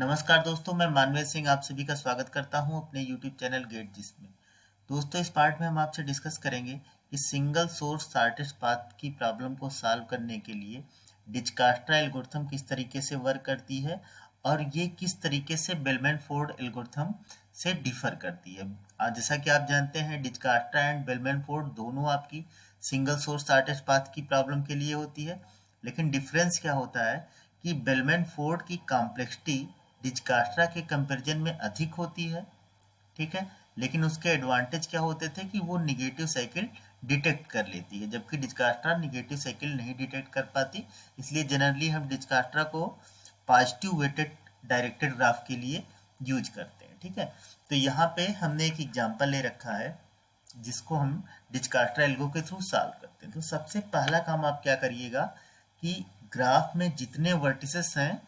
नमस्कार दोस्तों, मैं मानवेंद्र सिंह आप सभी का स्वागत करता हूं अपने YouTube चैनल गेट जिस में। दोस्तों, इस पार्ट में हम आपसे डिस्कस करेंगे कि सिंगल सोर्स शॉर्टेस्ट पाथ की प्रॉब्लम को सॉल्व करने के लिए डिजकस्ट्रा एल्गोरिथम किस तरीके से वर्क करती है और ये किस तरीके से बेलमैन फोर्ड एल्गोरिथम से डिफर करती है। जैसा कि आप जानते हैं, डिजकस्ट्रा एंड बेलमैन फोर्ड दोनों आपकी सिंगल सोर्स शॉर्टेस्ट पाथ की प्रॉब्लम के लिए होती है, लेकिन डिफरेंस क्या होता है कि बेलमैन फोर्ड की कॉम्प्लेक्सिटी डिजकस्ट्रा के कंपैरिजन में अधिक होती है। ठीक है, लेकिन उसके एडवांटेज क्या होते थे कि वो निगेटिव साइकिल डिटेक्ट कर लेती है, जबकि डिजकस्ट्रा निगेटिव साइकिल नहीं डिटेक्ट कर पाती। इसलिए जनरली हम डिजकस्ट्रा को पॉजिटिव वेटेड डायरेक्टेड ग्राफ के लिए यूज करते हैं। ठीक है, तो यहाँ पे हमने एक एग्जांपल ले रखा है जिसको हम डिजकस्ट्रा एल्गो के थ्रू सॉल्व करते हैं। तो सबसे पहला काम आप क्या करिएगा कि ग्राफ में जितने वर्टिसेस हैं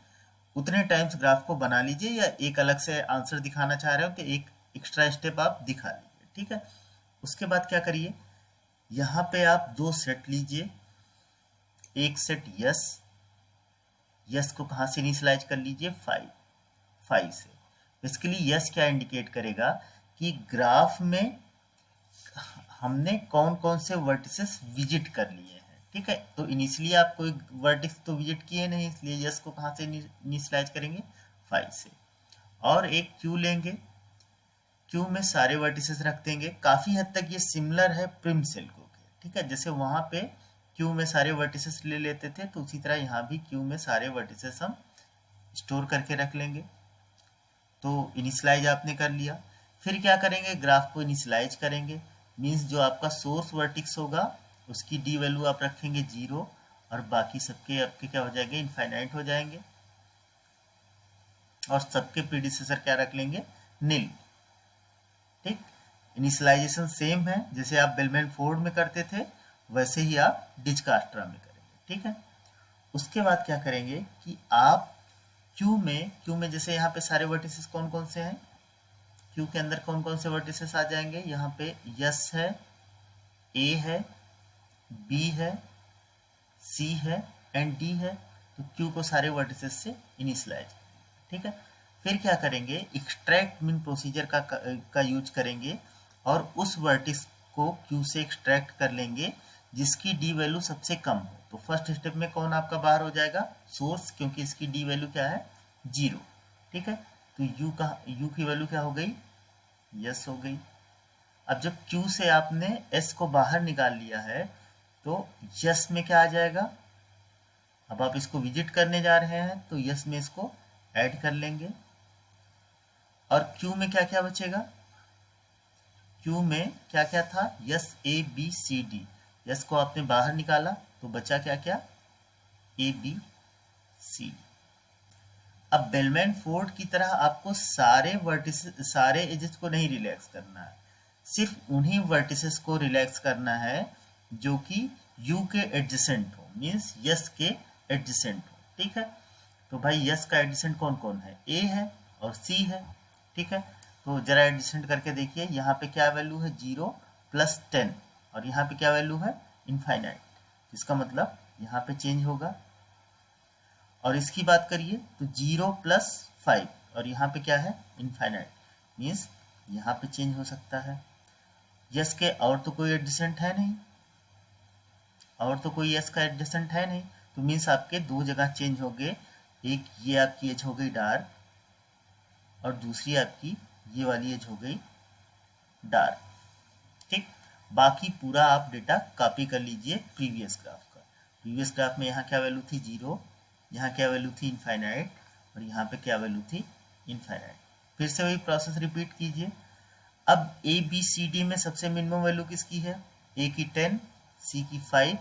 उतने टाइम्स ग्राफ को बना लीजिए, या एक अलग से आंसर दिखाना चाह रहे हो तो एक एक्स्ट्रा स्टेप आप दिखा लीजिए। ठीक है, उसके बाद क्या करिए, यहाँ पे आप दो सेट लीजिए। एक सेट यस, यस को कहाँ से इनिशियलाइज कर लीजिए, 5 से। बेसिकली यस क्या इंडिकेट करेगा कि ग्राफ में हमने कौन कौन से वर्टिसेस विजिट कर लिए हैं। ठीक है, तो इनिशियली आप कोई वर्टिक्स तो विजिट किए नहीं, इसलिए यस को कहाँ से इनिशियलाइज करेंगे, 5 से। और एक क्यू लेंगे, क्यू में सारे वर्टिसेस रख देंगे। काफ़ी हद तक ये सिमिलर है प्रिम सेल को के। ठीक है, जैसे वहाँ पे क्यू में सारे वर्टिसेस ले लेते थे, तो उसी तरह यहाँ भी क्यू में सारे वर्टिसेस हम स्टोर करके रख लेंगे। तो इनिशियलाइज आपने कर लिया। फिर क्या करेंगे, ग्राफ को इनिशियलाइज करेंगे। मीन्स जो आपका सोर्स वर्टिक्स होगा उसकी डी वैल्यू आप रखेंगे 0, और बाकी सबके आपके क्या हो जाएंगे, इनफाइनाइट हो जाएंगे। और सबके प्रीडिसेसर क्या रख लेंगे, नील। ठीक, इनिशियलाइजेशन सेम है, जैसे आप बेलमैन फोर्ड में करते थे वैसे ही आप डिजकस्ट्रा में करेंगे। ठीक है, उसके बाद क्या करेंगे कि आप क्यू में जैसे यहाँ पे सारे वर्टिसेस कौन कौन से हैं, क्यू के अंदर कौन कौन से वर्टिसेस आ जाएंगे, यहाँ पे यस है, ए है, बी है, सी है एंड डी है। तो क्यू को सारे वर्टिसेस से इनिशियलाइज। ठीक है, फिर क्या करेंगे, एक्सट्रैक्ट मीन प्रोसीजर का यूज करेंगे और उस वर्टिस को क्यू से एक्सट्रैक्ट कर लेंगे जिसकी डी वैल्यू सबसे कम हो। तो फर्स्ट स्टेप में कौन आपका बाहर हो जाएगा, सोर्स, क्योंकि इसकी डी वैल्यू क्या है, 0। ठीक है, तो यू की वैल्यू क्या हो गई, यस हो गई। अब जब क्यू से आपने एस को बाहर निकाल लिया है तो यस में क्या आ जाएगा, अब आप इसको विजिट करने जा रहे हैं तो यस में इसको ऐड कर लेंगे। और क्यू में क्या क्या बचेगा, क्यू में क्या क्या था, yes, A, B, C, D. Yes को आपने बाहर निकाला तो बचा क्या क्या, ए, बी, सी। अब बेलमैन फोर्ड की तरह आपको सारे वर्टिसेस, सारे एजेस को नहीं रिलैक्स करना है, सिर्फ उन्हीं वर्टिसेस को रिलैक्स करना है जो कि यू के एडजेसेंट हो, मीन्स यस के एडजेसेंट हो। ठीक है, तो भाई यस का एडजेसेंट कौन कौन है, ए है और सी है। ठीक है, तो जरा एडजेसेंट करके देखिए, यहाँ पे क्या वैल्यू है, 0 + 10, और यहाँ पे क्या वैल्यू है, इनफाइनाइट। इसका मतलब यहाँ पे चेंज होगा। और इसकी बात करिए तो 0 + 5, और यहाँ पे क्या है, इनफाइनाइट, मीन्स यहाँ पे चेंज हो सकता है। यस के और तो कोई एडजेसेंट है नहीं, और तो कोई यस का एडजेसेंट है नहीं, तो मीन्स आपके दो जगह चेंज हो गए। एक ये आपकी एज हो गई डार्क, और दूसरी आपकी ये वाली एज हो गई डार्क। ठीक, बाकी पूरा आप डेटा कॉपी कर लीजिए प्रीवियस ग्राफ का। प्रीवियस ग्राफ में यहाँ क्या वैल्यू थी, 0, यहाँ क्या वैल्यू थी, इनफाइनाइट, और यहाँ पे क्या वैल्यू थी, इनफाइनाइट। फिर से वही प्रोसेस रिपीट कीजिए। अब ए, बी, सी, डी में सबसे मिनिमम वैल्यू किसकी है, ए की 10, सी की 5,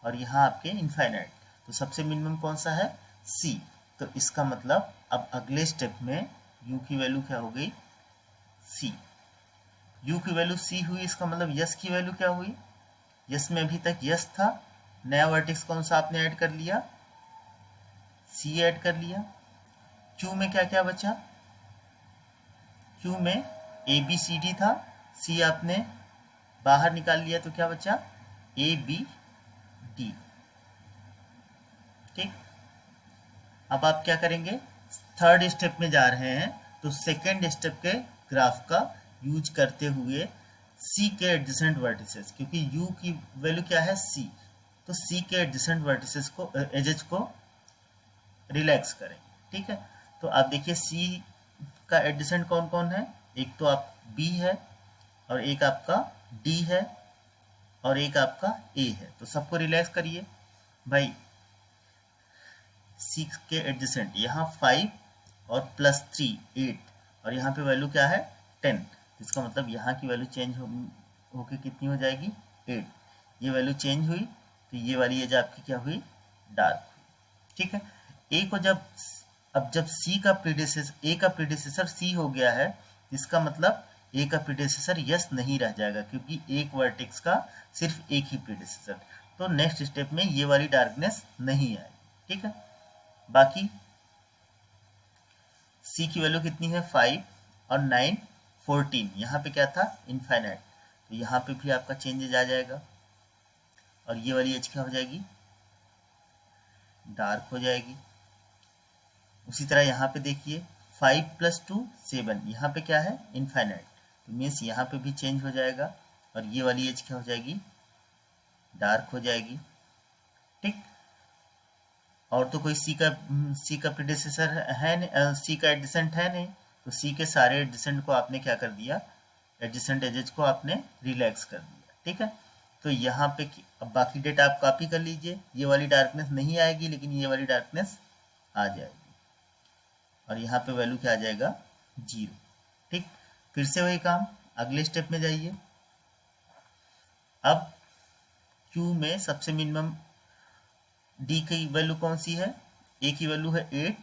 और यहाँ आपके इनफाइनाइट। तो सबसे मिनिमम कौन सा है, सी। तो इसका मतलब अब अगले स्टेप में यू की वैल्यू क्या हो गई, सी। यू की वैल्यू सी हुई, इसका मतलब यस की वैल्यू क्या हुई, यस में अभी तक यस था, नया वर्टेक्स कौन सा आपने ऐड कर लिया, सी ऐड कर लिया। क्यू में क्या क्या बचा, क्यू में ए, बी, सी, डी था, सी आपने बाहर निकाल लिया तो क्या बचा, ए, बी, डी। ठीक, अब आप क्या करेंगे, थर्ड स्टेप में जा रहे हैं, तो सेकेंड स्टेप के ग्राफ का यूज करते हुए सी के एडजेसेंट वर्टिसेस, क्योंकि यू की वैल्यू क्या है सी, तो सी के एडजेसेंट वर्टिसेस को एजेस को रिलैक्स करें। ठीक है, तो आप देखिए सी का एडजेसेंट कौन कौन है, एक तो आप बी है और एक आपका डी है और एक आपका ए है, तो सबको रिलैक्स करिए भाई। सी के एडजेसेंट यहाँ 5 और +3 8 और यहाँ पे वैल्यू क्या है 10, इसका मतलब यहाँ की वैल्यू चेंज होके कितनी हो जाएगी 8, ये वैल्यू चेंज हुई तो ये वाली एज आपकी क्या हुई डार्क हुई। ठीक है, ए को जब सी का प्रीडिसेसर ए का प्रीडिसेसर सी हो गया है, इसका मतलब ए का प्रीडिसेसर यस नहीं रह जाएगा, क्योंकि एक वर्टेक्स का सिर्फ एक ही प्रीडिसेसर, तो नेक्स्ट स्टेप में ये वाली डार्कनेस नहीं आएगी। ठीक है, बाकी सी की वैल्यू कितनी है 5 और 9 14, यहाँ पे क्या था इनफाइनाइट, तो यहाँ पे भी आपका चेंजेज आ जाएगा और ये वाली एज क्या हो जाएगी डार्क हो जाएगी। उसी तरह यहाँ पे देखिए 5 + 2 7, यहाँ पे क्या है इनफाइनाइट, तो मीन्स यहाँ पे भी चेंज हो जाएगा और ये वाली एज क्या हो जाएगी डार्क हो जाएगी। ठीक, और तो कोई सी का प्रीडिसेसर है नहीं, सी का एडजेसेंट है नहीं, तो सी के सारे एडजेसेंट को आपने क्या कर दिया, एडजेसेंट एजेस को आपने रिलैक्स कर दिया। ठीक है, तो यहाँ पे अब बाकी डेटा आप कॉपी कर लीजिए, ये वाली डार्कनेस नहीं आएगी लेकिन ये वाली डार्कनेस आ जाएगी और यहाँ पे वैल्यू क्या आ जाएगा 0। ठीक, फिर से वही काम, अगले स्टेप में जाइए। अब क्यू में सबसे मिनिमम डी की वैल्यू कौन सी है, ए की वैल्यू है 8,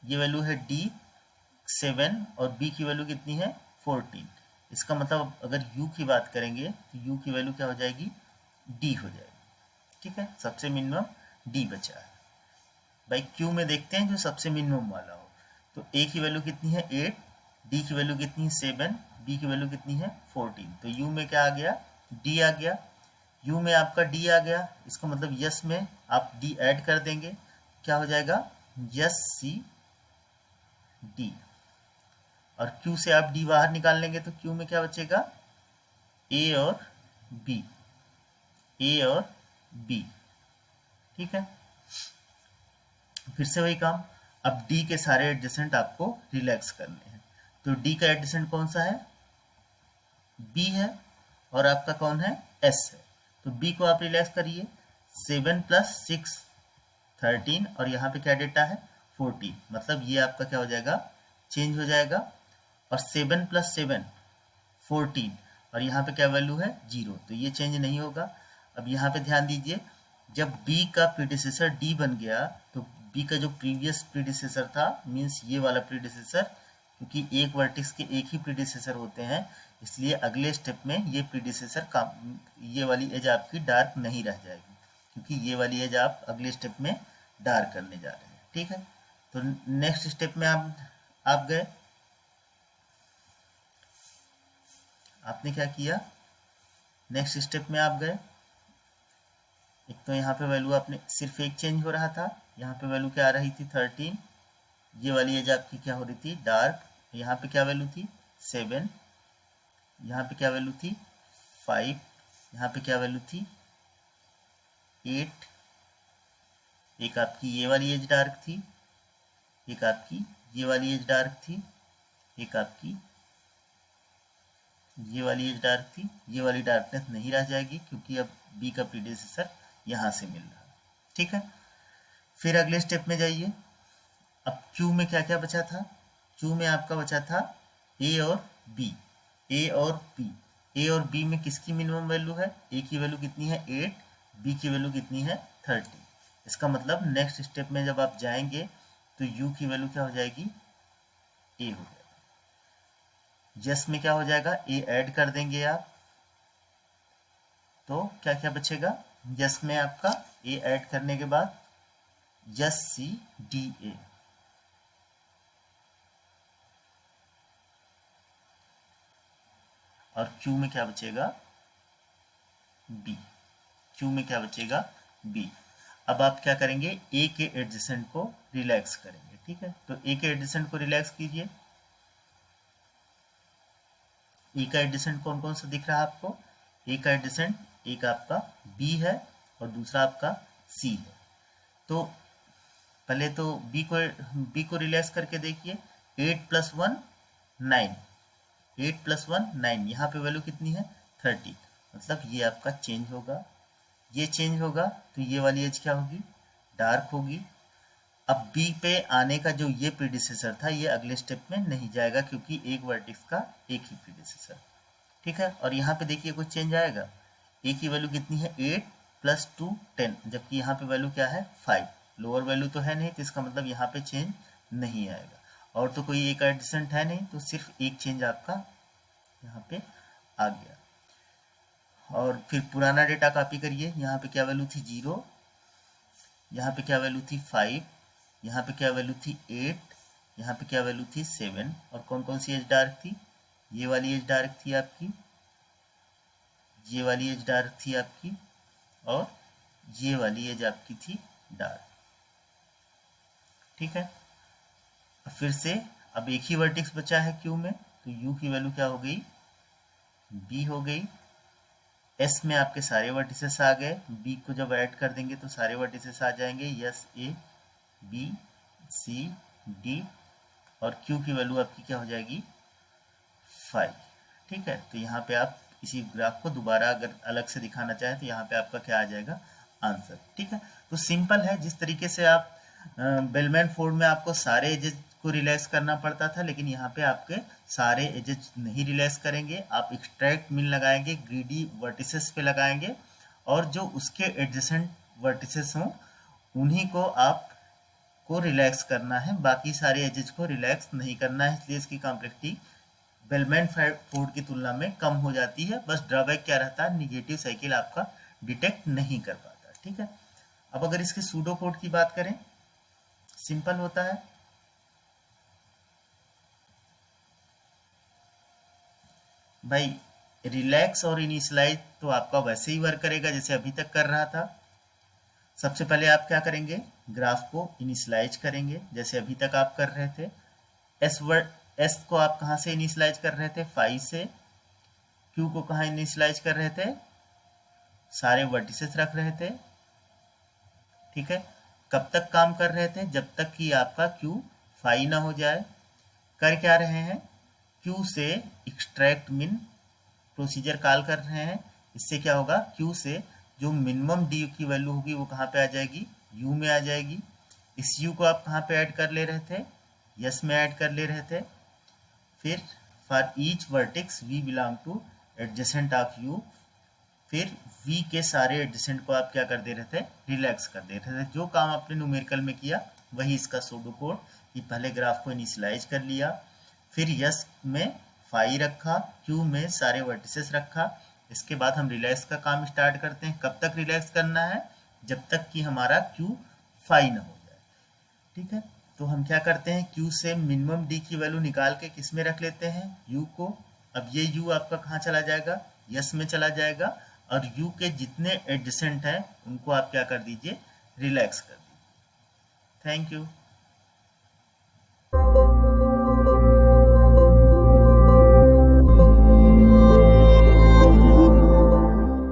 ये वैल्यू है डी 7 और बी की वैल्यू कितनी है 14, इसका मतलब अगर यू की बात करेंगे तो यू की वैल्यू क्या हो जाएगी डी हो जाएगी। ठीक है, सबसे मिनिमम डी बचा है भाई। क्यू में देखते हैं जो सबसे मिनिमम वाला हो, तो ए की वैल्यू कितनी है 8, डी की वैल्यू कितनी है 7, बी की वैल्यू कितनी है 14, तो यू में क्या आ गया डी आ गया। यू में आपका डी आ गया, इसका मतलब यस में आप डी ऐड कर देंगे, क्या हो जाएगा यस सी डी, और क्यू से आप डी बाहर निकाल लेंगे तो क्यू में क्या बचेगा ए और बी, ए और बी। ठीक है, फिर से वही काम, अब डी के सारे एडजेसेंट आपको रिलैक्स करने हैं, तो डी का एडजेसेंट कौन सा है बी है और आपका कौन है एस है, तो बी को आप रिलैक्स करिए, 7 + 6 13 और यहाँ पे क्या डेटा है 14, मतलब ये आपका क्या हो जाएगा चेंज हो जाएगा, और 7 + 7 14 और यहाँ पे क्या वैल्यू है 0, तो ये चेंज नहीं होगा। अब यहाँ पे ध्यान दीजिए, जब बी का प्रीडिसेसर डी बन गया तो बी का जो प्रीवियस प्रीडिसेसर था मीन्स ये वाला प्रीडिसेसर, क्योंकि एक वर्टेक्स के एक ही प्रीडिसेसर होते हैं, इसलिए अगले स्टेप में ये प्रीडिसेसर का ये वाली एज आपकी डार्क नहीं रह जाएगी, क्योंकि ये वाली एज आप अगले स्टेप में डार्क करने जा रहे हैं। ठीक है, तो नेक्स्ट स्टेप में आप गए, आपने क्या किया नेक्स्ट स्टेप में आप गए, एक तो यहाँ पे वैल्यू आपने सिर्फ एक चेंज हो रहा था, यहाँ पे वैल्यू क्या आ रही थी 13, ये वाली एज आपकी क्या हो रही थी डार्क, यहाँ पे क्या वैल्यू थी 7, यहाँ पे क्या वैल्यू थी 5, यहाँ पे क्या वैल्यू थी 8, एक आपकी ये वाली एज डार्क थी, एक आपकी ये वाली एज डार्क थी, एक आपकी ये वाली एज डार्क थी, ये वाली डार्कनेस नहीं रह जाएगी क्योंकि अब बी का प्रीडिसेसर यहाँ से मिल रहा है। ठीक है, फिर अगले स्टेप में जाइए। अब क्यू में क्या क्या बचा था, क्यू में आपका बचा था ए और बी, ए और बी, ए और बी में किसकी मिनिमम वैल्यू है, ए की वैल्यू कितनी है 8, बी की वैल्यू कितनी है 30, इसका मतलब नेक्स्ट स्टेप में जब आप जाएंगे तो यू की वैल्यू क्या हो जाएगी ए हो जाएगा, यस में क्या हो जाएगा ए ऐड कर देंगे आप, तो क्या क्या बचेगा यस में आपका ए ऐड करने के बाद यस सी डी ए, और क्यू में क्या बचेगा बी, क्यू में क्या बचेगा बी। अब आप क्या करेंगे ए के एडजेसेंट को रिलैक्स करेंगे। ठीक है, तो ए के एडजेसेंट को रिलैक्स कीजिए। ए का एडजेसेंट कौन कौन सा दिख रहा है आपको? ए का एडजेसेंट एक आपका बी है और दूसरा आपका सी है। तो पहले तो बी को रिलैक्स करके देखिए। 8 + 1 9, 8 + 1 9, यहाँ पे वैल्यू कितनी है? 30, मतलब ये आपका चेंज होगा। ये चेंज होगा तो ये वाली एज क्या होगी? डार्क होगी। अब बी पे आने का जो ये प्रीडिसेसर था ये अगले स्टेप में नहीं जाएगा क्योंकि एक वर्टेक्स का एक ही प्रीडिसेसर, ठीक है। और यहाँ पे देखिए कुछ चेंज आएगा। ए की वैल्यू कितनी है? 8 + 2 10, जबकि यहाँ पे वैल्यू क्या है? 5। लोअर वैल्यू तो है नहीं, तो इसका मतलब यहाँ पे चेंज नहीं आएगा। और तो कोई एक एडजेसेंट है नहीं, तो सिर्फ एक चेंज आपका यहाँ पे आ गया। और फिर पुराना डेटा कॉपी करिए। यहाँ पे क्या वैल्यू थी? 0। यहाँ पे क्या वैल्यू थी? 5। यहाँ पे क्या वैल्यू थी? 8। यहाँ पे क्या वैल्यू थी? 7। और कौन कौन सी एज डार्क थी? ये वाली एज डार्क थी आपकी, ये वाली एज डार्क थी आपकी, और ये वाली एज आपकी थी डार्क, ठीक है। फिर से अब एक ही वर्टेक्स बचा है क्यू में, तो यू की वैल्यू क्या हो गई? बी हो गई। एस में आपके सारे वर्टिसेस आ गए, बी को जब ऐड कर देंगे तो सारे वर्टिसेस आ जाएंगे। Yes, A B C D, और क्यू की वैल्यू आपकी क्या हो जाएगी? 5, ठीक है। तो यहाँ पे आप इसी ग्राफ को दोबारा अगर अलग से दिखाना चाहें तो यहाँ पे आपका क्या आ जाएगा? आंसर, ठीक है। तो सिंपल है। जिस तरीके से आप बेलमैन फोर्ड में आपको सारे एजेस को रिलैक्स करना पड़ता था, लेकिन यहाँ पे आपके सारे एजेस नहीं रिलैक्स करेंगे। आप एक्सट्रैक्ट मिन लगाएंगे, ग्रीडी वर्टिसेस पे लगाएंगे, और जो उसके एडजेसेंट वर्टिसेस हों उन्हीं को आप को रिलैक्स करना है, बाकी सारे एजेस को रिलैक्स नहीं करना है। इसलिए इसकी कॉम्प्लेक्सिटी बेलमैन फोर्ड की तुलना में कम हो जाती है। बस ड्रॉबैक क्या रहता है? निगेटिव साइकिल आपका डिटेक्ट नहीं कर पाता, ठीक है। अब अगर इसके सूडो कोड की बात करें, सिंपल होता है। भाई रिलैक्स और इनिशियलाइज तो आपका वैसे ही वर्क करेगा जैसे अभी तक कर रहा था। सबसे पहले आप क्या करेंगे? ग्राफ को इनिशियलाइज करेंगे जैसे अभी तक आप कर रहे थे। एस को आप कहाँ से इनिशियलाइज कर रहे थे? 5 से। क्यू को कहाँ इनिशियलाइज कर रहे थे? सारे वर्टिसेस रख रहे थे, ठीक है। कब तक काम कर रहे थे? जब तक कि आपका क्यू 5 ना हो जाए। कर क्या रहे हैं? क्यू से एक्सट्रैक्ट मिन प्रोसीजर कॉल कर रहे हैं। इससे क्या होगा? क्यू से जो मिनिमम डी की वैल्यू होगी वो कहाँ पे आ जाएगी? यू में आ जाएगी। इस यू को आप कहाँ पे ऐड कर ले रहे थे? यस में ऐड कर ले रहे थे। फिर for each vertex V belong to adjacent of U, फिर वी के सारे एडजेसेंट को आप क्या कर दे रहे थे? रिलैक्स कर दे रहे थे। जो काम आपने न्यूमेरिकल में किया वही इसका सूडो कोड, कि पहले ग्राफ को इनिशियलाइज कर लिया, फिर यस में 5 रखा, क्यू में सारे वर्टिसेस रखा। इसके बाद हम रिलैक्स का काम स्टार्ट करते हैं। कब तक रिलैक्स करना है? जब तक कि हमारा क्यू 5 ना हो जाए, ठीक है। तो हम क्या करते हैं? क्यू से मिनिमम डी की वैल्यू निकाल के किस में रख लेते हैं? यू को। अब ये यू आपका कहाँ चला जाएगा? यस में चला जाएगा। और यू के जितने एडजेसेंट हैं उनको आप क्या कर दीजिए? रिलैक्स कर दीजिए। Thank you.